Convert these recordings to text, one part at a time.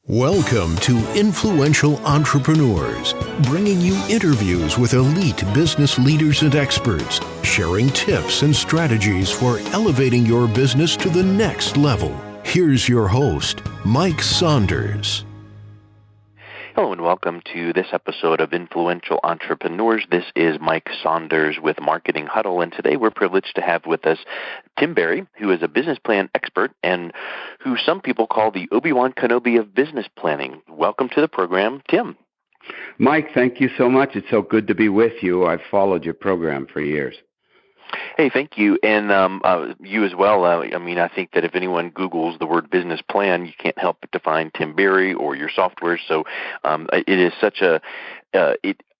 Welcome to Influential Entrepreneurs, bringing you interviews with elite business leaders and experts, sharing tips and strategies for elevating your business to the next level. Here's your host, Mike Saunders. Hello and welcome to this episode of Influential Entrepreneurs. This is Mike Saunders with Marketing Huddle, and today we're privileged to have with us Tim Berry, who is a business plan expert and who some people call the Obi-Wan Kenobi of business planning. Welcome to the program, Tim. Mike, thank you so much. It's so good to be with you. I've followed your program for years. Hey, thank you, and you as well. I think that if anyone Googles the word business plan, you can't help but to find Tim Berry or your software. So it is such a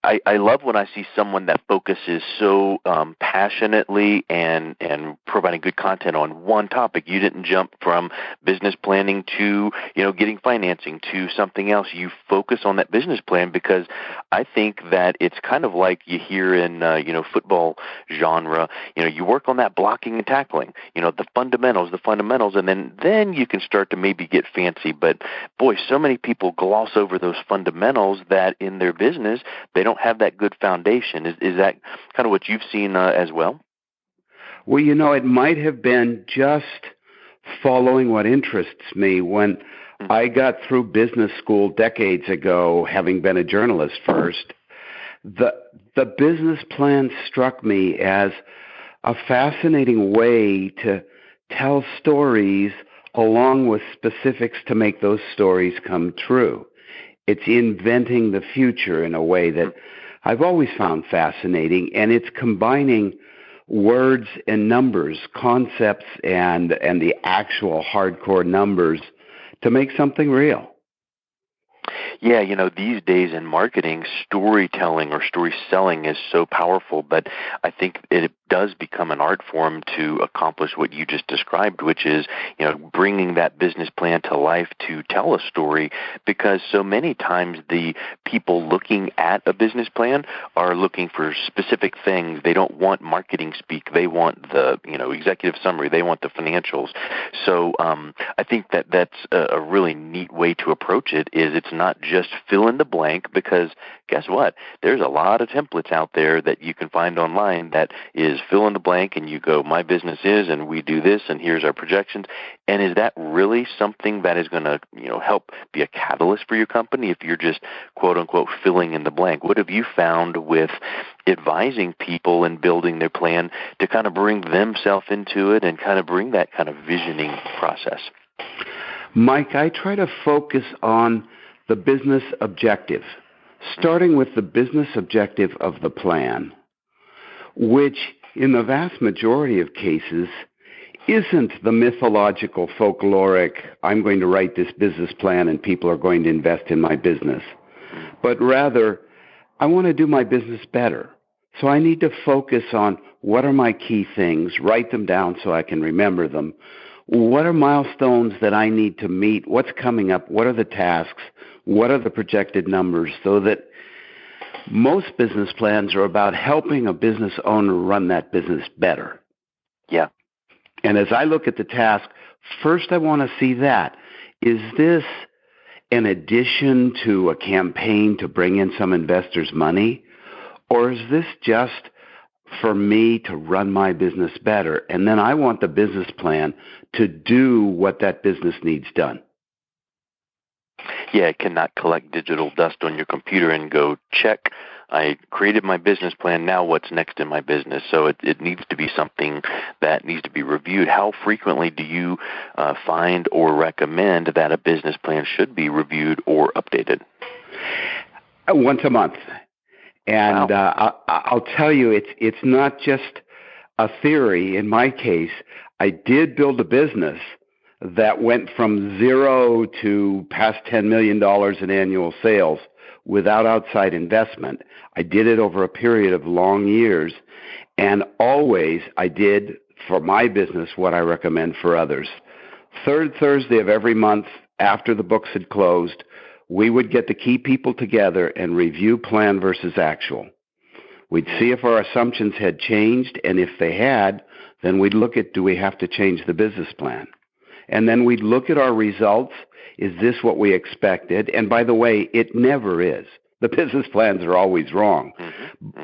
I love when I see someone that focuses so passionately and providing good content on one topic. You didn't jump from business planning to getting financing to something else. You focus on that business plan because I think that it's kind of like you hear in football genre. You work on that blocking and tackling. The fundamentals, and then you can start to maybe get fancy. But boy, so many people gloss over those fundamentals that in their business they don't have that good foundation. Is that kind of what you've seen as well? Well, it might have been just following what interests me. When I got through business school decades ago, having been a journalist first, the business plan struck me as a fascinating way to tell stories along with specifics to make those stories come true. It's inventing the future in a way that I've always found fascinating, and it's combining words and numbers, concepts and the actual hardcore numbers to make something real. Yeah, these days in marketing, storytelling or story selling is so powerful, but I think it does become an art form to accomplish what you just described, which is, bringing that business plan to life to tell a story, because so many times the people looking at a business plan are looking for specific things. They don't want marketing speak. They want the, executive summary. They want the financials. So I think that that's a really neat way to approach it. Is it's not just fill in the blank, because guess what? There's a lot of templates out there that you can find online that is fill in the blank, and you go, my business is, and we do this, and here's our projections. And is that really something that is going to, help be a catalyst for your company if you're just, quote unquote, filling in the blank? What have you found with advising people and building their plan to kind of bring themselves into it and kind of bring that kind of visioning process? Mike, I try to focus on the business objective, starting with the business objective of the plan, which in the vast majority of cases isn't the mythological, folkloric, I'm going to write this business plan and people are going to invest in my business, but rather, I want to do my business better. So I need to focus on what are my key things, write them down so I can remember them. What are milestones that I need to meet? What's coming up? What are the tasks? What are the projected numbers? So that most business plans are about helping a business owner run that business better. Yeah. And as I look at the task, first I want to see that. Is this an addition to a campaign to bring in some investors' money? Or is this just for me to run my business better? And then I want the business plan to do what that business needs done. Yeah, it cannot collect digital dust on your computer and go, check, I created my business plan, now what's next in my business? So it needs to be something that needs to be reviewed. How frequently do you find or recommend that a business plan should be reviewed or updated? Once a month. And wow. I'll tell you, it's not just a theory. In my case, I did build a business that went from zero to past $10 million in annual sales without outside investment. I did it over a period of long years, and always I did for my business what I recommend for others. Third Thursday of every month after the books had closed, we would get the key people together and review plan versus actual. We'd see if our assumptions had changed, and if they had, then we'd look at, do we have to change the business plan? And then we'd look at our results. Is this what we expected? And by the way, it never is. The business plans are always wrong.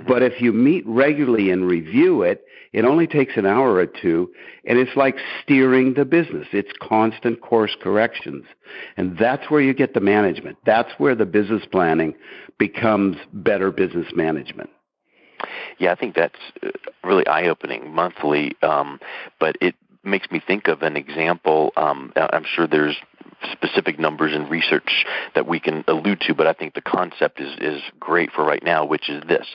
But if you meet regularly and review it, it only takes an hour or two, and it's like steering the business. It's constant course corrections. And that's where you get the management. That's where the business planning becomes better business management. Yeah, I think that's really eye-opening monthly, but it makes me think of an example. I'm sure there's specific numbers and research that we can allude to, but I think the concept is great for right now, which is this.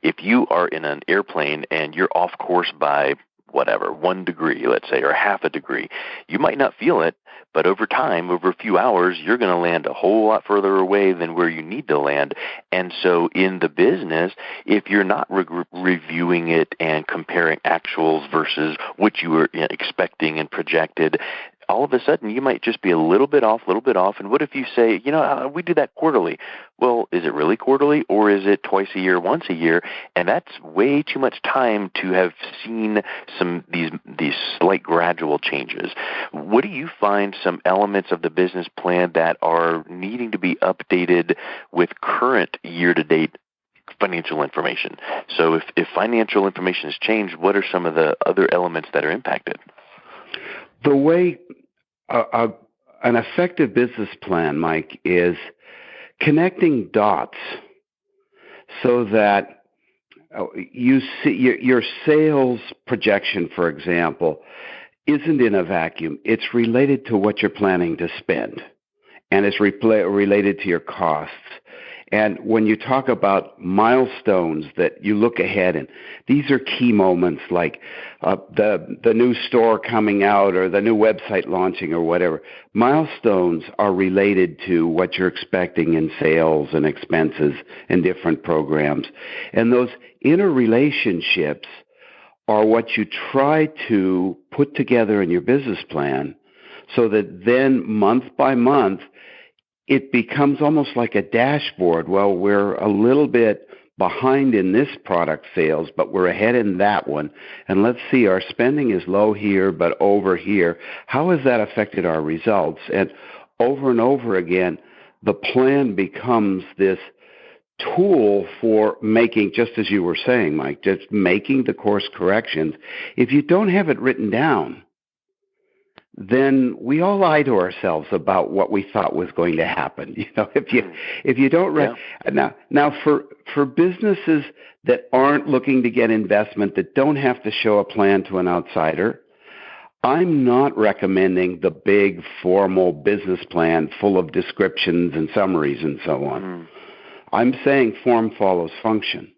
If you are in an airplane and you're off course by whatever, 1 degree, let's say, or half a degree, you might not feel it, but over time, over a few hours, you're going to land a whole lot further away than where you need to land. And so in the business, if you're not reviewing it and comparing actuals versus what you were expecting and projected, all of a sudden you might just be a little bit off. And what if you say, we do that quarterly? Well, is it really quarterly, or is it twice a year, once a year? And that's way too much time to have seen these slight gradual changes. What do you find some elements of the business plan that are needing to be updated with current year-to-date financial information? So if financial information has changed, what are some of the other elements that are impacted? The way an effective business plan, Mike, is connecting dots so that you see your sales projection, for example, isn't in a vacuum. It's related to what you're planning to spend, and it's related to your costs. And when you talk about milestones that you look ahead, and these are key moments like the new store coming out or the new website launching or whatever. Milestones are related to what you're expecting in sales and expenses and different programs. And those interrelationships are what you try to put together in your business plan so that then month by month, it becomes almost like a dashboard. Well, we're a little bit behind in this product sales, but we're ahead in that one. And let's see, our spending is low here, but over here. How has that affected our results? And over again, the plan becomes this tool for making, just as you were saying, Mike, just making the course corrections. If you don't have it written down, then we all lie to ourselves about what we thought was going to happen. If you don't now for businesses that aren't looking to get investment, that don't have to show a plan to an outsider, I'm not recommending the big formal business plan full of descriptions and summaries and so on. I'm saying form follows function.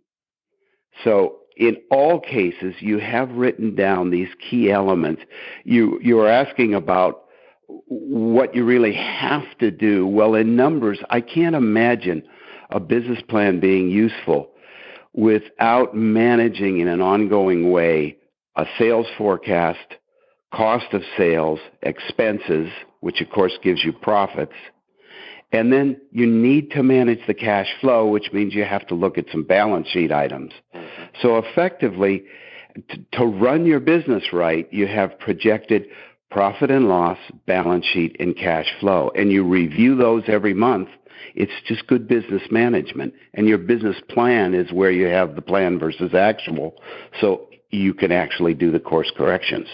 So in all cases, you have written down these key elements. You are asking about what you really have to do. Well, in numbers, I can't imagine a business plan being useful without managing in an ongoing way a sales forecast, cost of sales, expenses, which of course gives you profits. And then you need to manage the cash flow, which means you have to look at some balance sheet items. So effectively, to run your business right, you have projected profit and loss, balance sheet, and cash flow. And you review those every month. It's just good business management. And your business plan is where you have the plan versus actual, so you can actually do the course corrections.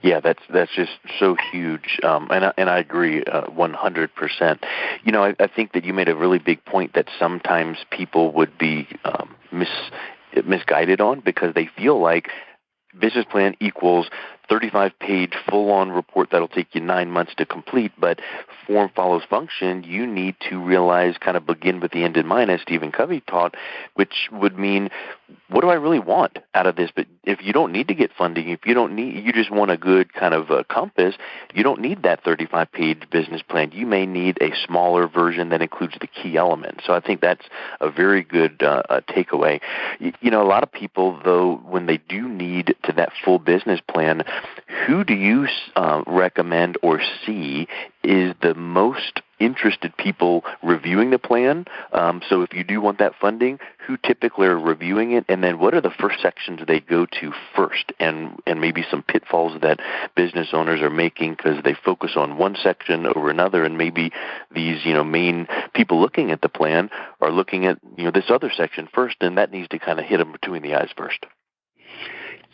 Yeah, that's just so huge, and I agree 100%. I think that you made a really big point that sometimes people would be misguided on because they feel like business plan equals 35-page full-on report that'll take you 9 months to complete, but form follows function. You need to realize, kind of begin with the end in mind, as Stephen Covey taught, which would mean, what do I really want out of this? But if you don't need to get funding, if you just want a good kind of compass, you don't need that 35-page business plan. You may need a smaller version that includes the key elements. So I think that's a very good takeaway. A lot of people, though, when they do need to that full business plan, who do you recommend or see is the most interested people reviewing the plan? So if you do want that funding, who typically are reviewing it? And then what are the first sections they go to first? And maybe some pitfalls that business owners are making because they focus on one section over another, and maybe these, main people looking at the plan are looking at, this other section first, and that needs to kind of hit them between the eyes first.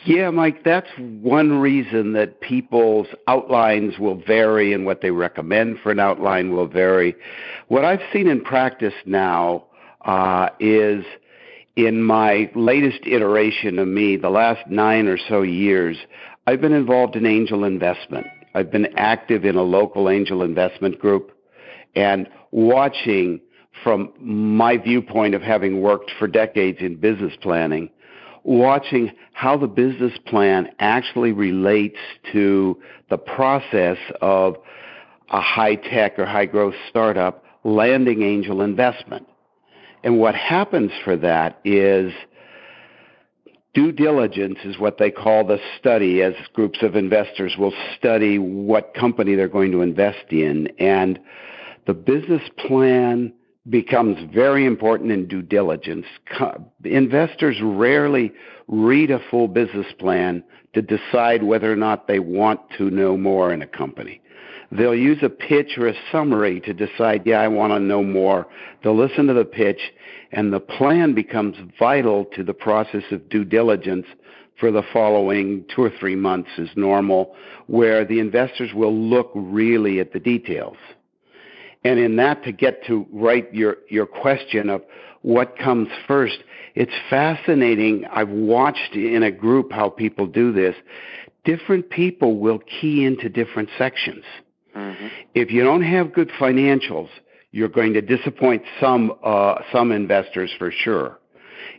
Yeah, Mike, that's one reason that people's outlines will vary and what they recommend for an outline will vary. What I've seen in practice now is in my latest iteration of me, the last 9 or so years, I've been involved in angel investment. I've been active in a local angel investment group and watching from my viewpoint of having worked for decades in business planning, watching how the business plan actually relates to the process of a high-tech or high-growth startup landing angel investment. And what happens for that is due diligence is what they call the study, as groups of investors will study what company they're going to invest in. And the business plan becomes very important in due diligence. Investors rarely read a full business plan to decide whether or not they want to know more in a company. They'll use a pitch or a summary to decide, yeah, I want to know more. They'll listen to the pitch, and the plan becomes vital to the process of due diligence for the following 2 or 3 months is normal, where the investors will look really at the details. And in that, to get to your question of what comes first, it's fascinating. I've watched in a group how people do this. Different people will key into different sections. Mm-hmm. If you don't have good financials, you're going to disappoint some investors for sure.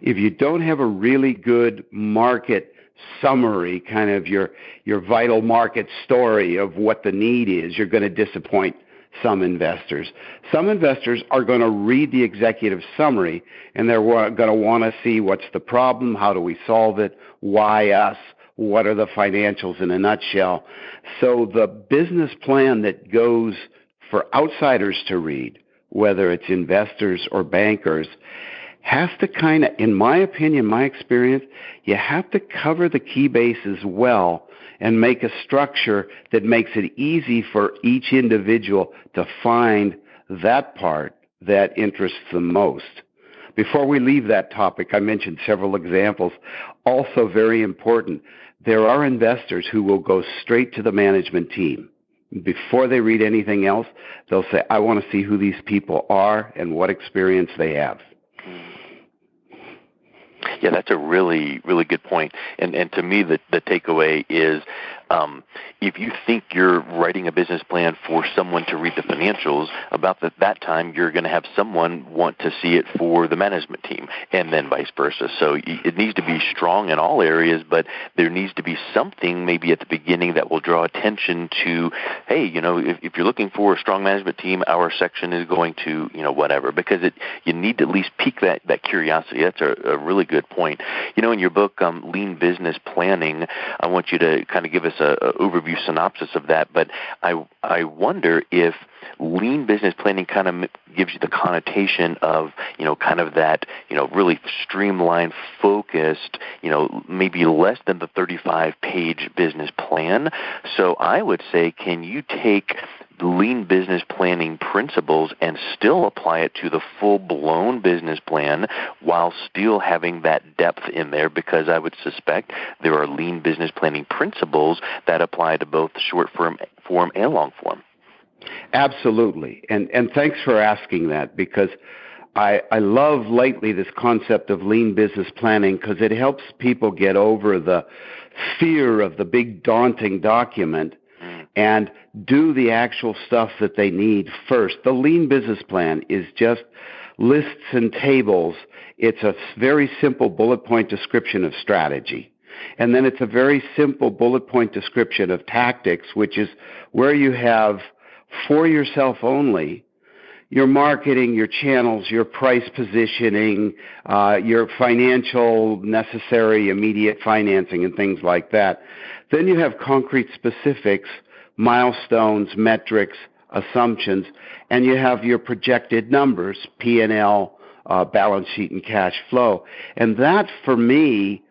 If you don't have a really good market summary, kind of your vital market story of what the need is, you're going to disappoint some investors. Some investors are going to read the executive summary, and they're going to want to see what's the problem, how do we solve it, why us, what are the financials in a nutshell. So the business plan that goes for outsiders to read, whether it's investors or bankers, has to kind of, in my opinion, my experience, you have to cover the key bases well and make a structure that makes it easy for each individual to find that part that interests them most. Before we leave that topic, I mentioned several examples. Also very important, there are investors who will go straight to the management team. Before they read anything else, they'll say, I want to see who these people are and what experience they have. Yeah, that's a really, really good point. And to me, the takeaway is if you think you're writing a business plan for someone to read the financials, about that time you're going to have someone want to see it for the management team, and then vice versa. So it needs to be strong in all areas, but there needs to be something maybe at the beginning that will draw attention to, hey, if you're looking for a strong management team, our section is going to, whatever, because you need to at least pique that curiosity. That's a really good point. In your book, Lean Business Planning, I want you to kind of give us an overview synopsis of that, but I wonder if lean business planning kind of gives you the connotation of, kind of that, really streamlined, focused, maybe less than the 35-page business plan. So I would say, can you take lean business planning principles and still apply it to the full-blown business plan while still having that depth in there? Because I would suspect there are lean business planning principles that apply to both the short form and long form. Absolutely. And thanks for asking that, because I love lately this concept of lean business planning because it helps people get over the fear of the big daunting document and do the actual stuff that they need first. The lean business plan is just lists and tables. It's a very simple bullet point description of strategy. And then it's a very simple bullet point description of tactics, which is where you have for yourself only your marketing, your channels, your price positioning, your financial necessary immediate financing and things like that. Then you have concrete specifics, milestones, metrics, assumptions, and you have your projected numbers, P&L, balance sheet, and cash flow. And that, for me,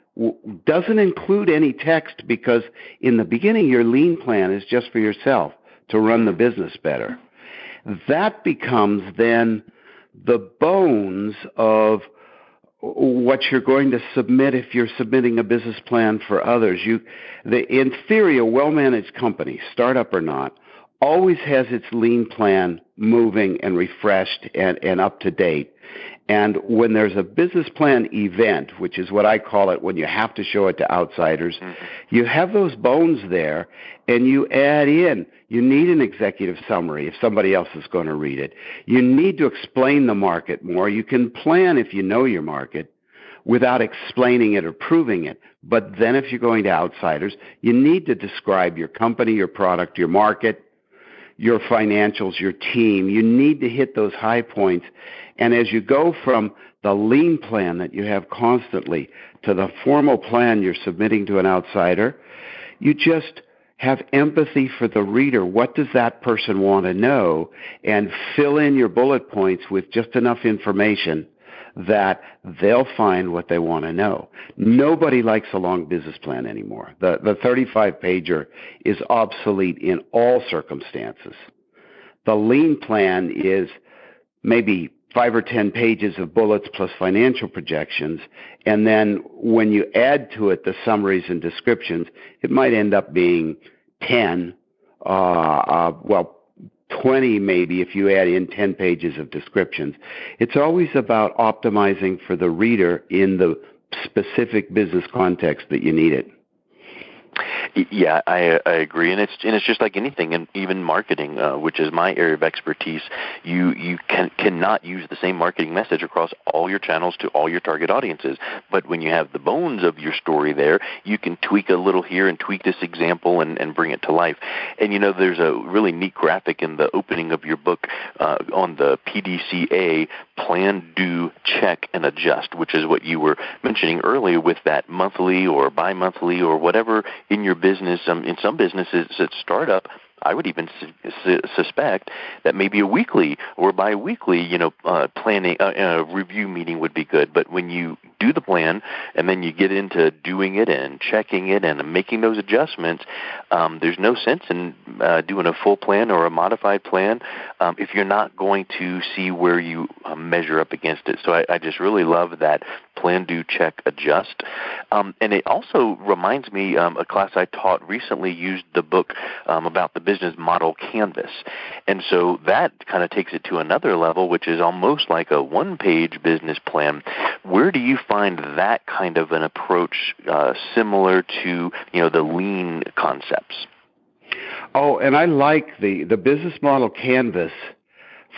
doesn't include any text, because in the beginning, your lean plan is just for yourself to run the business better. That becomes then the bones of what you're going to submit if you're submitting a business plan for others. In theory, a well-managed company, startup or not, always has its lean plan moving and refreshed and up to date. And when there's a business plan event, which is what I call it, when you have to show it to outsiders, you have those bones there, and you add in, you need an executive summary if somebody else is going to read it. You need to explain the market more. You can plan if you know your market without explaining it or proving it. But then if you're going to outsiders, you need to describe your company, your product, your market, your financials, your team. You need to hit those high points. And as you go from the lean plan that you have constantly to the formal plan you're submitting to an outsider, you just have empathy for the reader. What does that person want to know? And fill in your bullet points with just enough information that they'll find what they want to know. Nobody likes a long business plan anymore. The 35-pager is obsolete in all circumstances. The lean plan is maybe 5 or 10 pages of bullets plus financial projections, and then when you add to it the summaries and descriptions, it might end up being 10, 20 maybe if you add in 10 pages of descriptions. It's always about optimizing for the reader in the specific business context that you need it. Yeah, I agree, and it's just like anything, and even marketing, which is my area of expertise. You cannot use the same marketing message across all your channels to all your target audiences. But when you have the bones of your story there, you can tweak a little here and tweak this example and bring it to life. And there's a really neat graphic in the opening of your book on the PDCA: plan, do, check, and adjust, which is what you were mentioning earlier with that monthly or bi-monthly or whatever in your business. In some businesses at startup, I would even suspect that maybe a weekly or bi-weekly, planning review meeting would be good. But when you do the plan and then you get into doing it and checking it and making those adjustments, there's no sense in doing a full plan or a modified plan if you're not going to see where you measure up against it. So I just really love that plan, do, check, adjust. And it also reminds me, a class I taught recently used the book about the business model canvas. And so that kind of takes it to another level, which is almost like a one-page business plan. Where do you find that kind of an approach similar to, the lean concepts? Oh, and I like the business model canvas.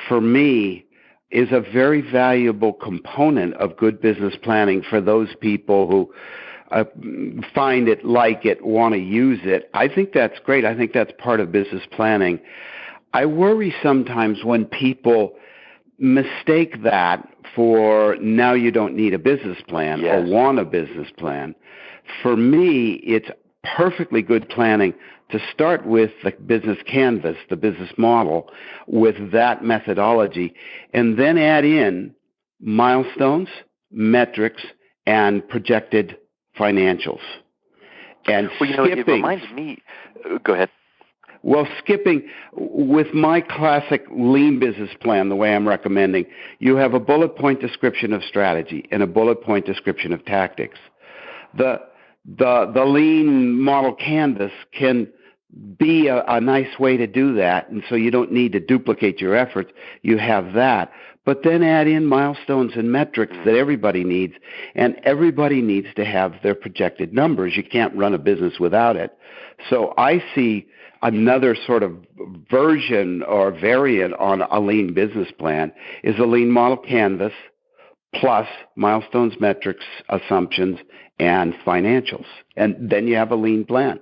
For me, is a very valuable component of good business planning for those people who find it, like it, want to use it. I think that's great. I think that's part of business planning. I worry sometimes when people mistake that for now you don't need a business plan or want a business plan. For me, it's perfectly good planning to start with the business canvas, the business model, with that methodology, and then add in milestones, metrics, and projected financials. And it reminds me. Go ahead. Well, skipping with my classic lean business plan, the way I'm recommending, you have a bullet point description of strategy and a bullet point description of tactics. The lean model canvas can be a nice way to do that, and so you don't need to duplicate your efforts. You have that. But then add in milestones and metrics that everybody needs, and everybody needs to have their projected numbers. You can't run a business without it. So I see another sort of version or variant on a lean business plan is a lean model canvas plus milestones, metrics, assumptions, and financials. And then you have a lean plan.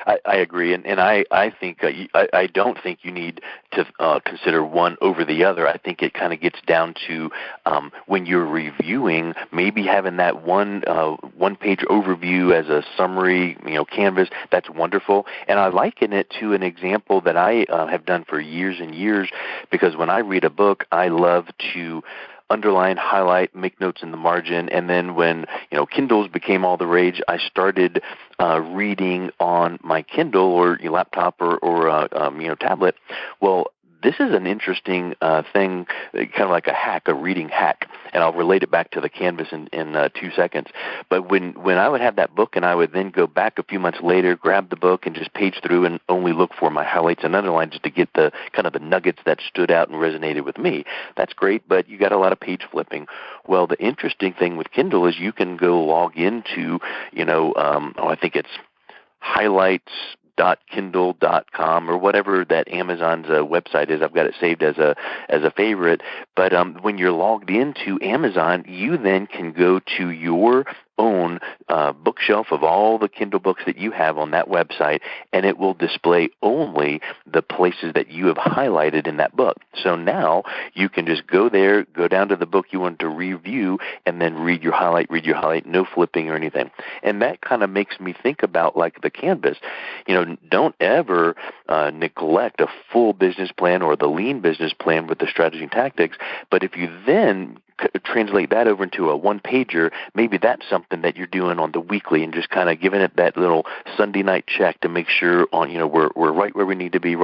I agree, and I think I don't think you need to consider one over the other. I think it kind of gets down to when you're reviewing, maybe having that one-page overview as a summary, canvas. That's wonderful, and I liken it to an example that I have done for years and years, because when I read a book, I love to underline, highlight, make notes in the margin, and then when Kindles became all the rage, I started reading on my Kindle or laptop or tablet. Well, this is an interesting thing, kind of like a hack, a reading hack, and I'll relate it back to the canvas in 2 seconds. But when I would have that book and I would then go back a few months later, grab the book and just page through and only look for my highlights and underlines just to get the kind of the nuggets that stood out and resonated with me. That's great, but you got a lot of page flipping. Well, the interesting thing with Kindle is you can go log into, I think it's highlights.kindle.com or whatever that Amazon's website is. I've got it saved as a favorite. But when you're logged into Amazon, you then can go to your own bookshelf of all the Kindle books that you have on that website, and it will display only the places that you have highlighted in that book. So now you can just go there, go down to the book you want to review, and then read your highlight, no flipping or anything. And that kind of makes me think about like the canvas. Don't ever neglect a full business plan or the lean business plan with the strategy and tactics, but if you then translate that over into a one-pager, maybe that's something that you're doing on the weekly and just kind of giving it that little Sunday night check to make sure we're right where we need to be,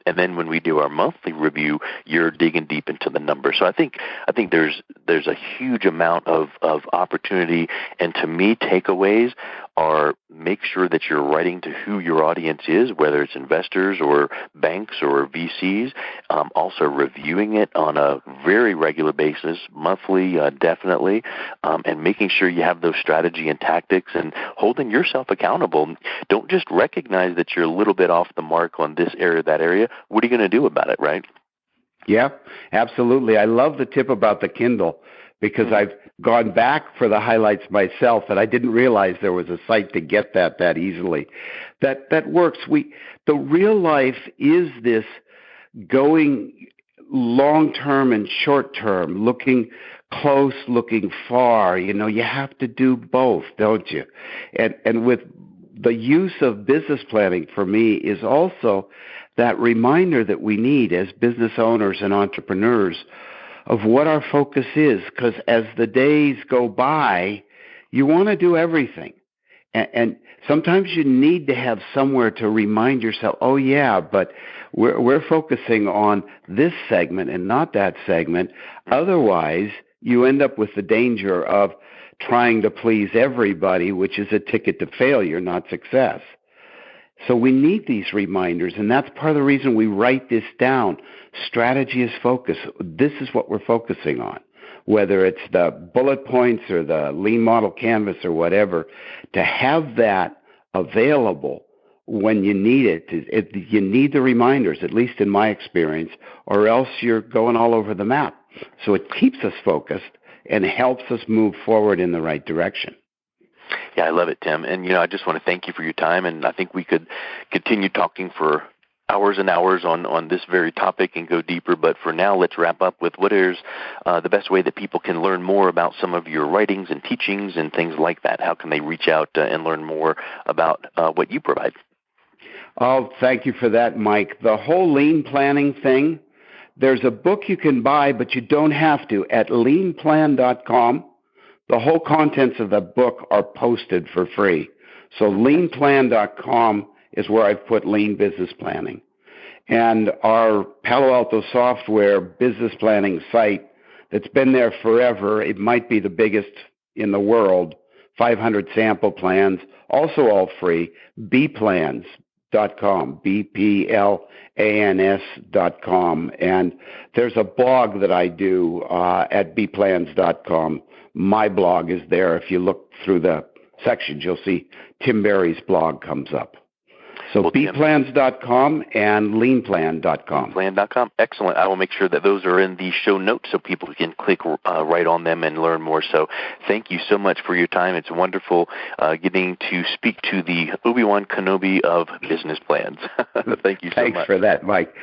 and then when we do our monthly review, you're digging deep into the numbers. So I think there's a huge amount of opportunity, and to me, takeaways are make sure that you're writing to who your audience is, whether it's investors or banks or VCs, also reviewing it on a very regular basis, monthly, definitely, and making sure you have those strategy and tactics and holding yourself accountable. Don't just recognize that you're a little bit off the mark on this area, that area. What are you going to do about it, right? Yeah, absolutely. I love the tip about the Kindle, because I've gone back for the highlights myself, and I didn't realize there was a site to get that easily. That works. The real life is this going long-term and short-term, looking close, looking far. You have to do both, don't you? And with the use of business planning for me is also that reminder that we need as business owners and entrepreneurs of what our focus is, because as the days go by, you want to do everything. And sometimes you need to have somewhere to remind yourself, oh yeah, but we're focusing on this segment and not that segment. Otherwise, you end up with the danger of trying to please everybody, which is a ticket to failure, not success. So we need these reminders, and that's part of the reason we write this down. Strategy is focus. This is what we're focusing on, whether it's the bullet points or the lean model canvas or whatever. To have that available when you need it, you need the reminders, at least in my experience, or else you're going all over the map. So it keeps us focused and helps us move forward in the right direction. Yeah, I love it, Tim. And, I just want to thank you for your time. And I think we could continue talking for hours and hours on this very topic and go deeper. But for now, let's wrap up with what is the best way that people can learn more about some of your writings and teachings and things like that. How can they reach out and learn more about what you provide? Oh, thank you for that, Mike. The whole lean planning thing, there's a book you can buy, but you don't have to, at leanplan.com. The whole contents of the book are posted for free. So leanplan.com is where I've put lean business planning. And our Palo Alto Software business planning site that's been there forever, it might be the biggest in the world, 500 sample plans, also all free, bplans.com, bplans.com. And there's a blog that I do at bplans.com. My blog is there. If you look through the sections, you'll see Tim Berry's blog comes up. So bplans.com and leanplan.com. Leanplan.com. Excellent. I will make sure that those are in the show notes so people can click right on them and learn more. So thank you so much for your time. It's wonderful getting to speak to the Obi-Wan Kenobi of business plans. Thank you so much. Thanks for that, Mike.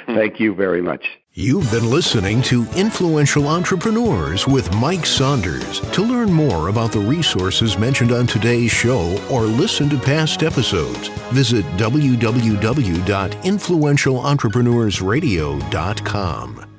Thank you very much. You've been listening to Influential Entrepreneurs with Mike Saunders. To learn more about the resources mentioned on today's show or listen to past episodes, visit www.influentialentrepreneurssradio.com.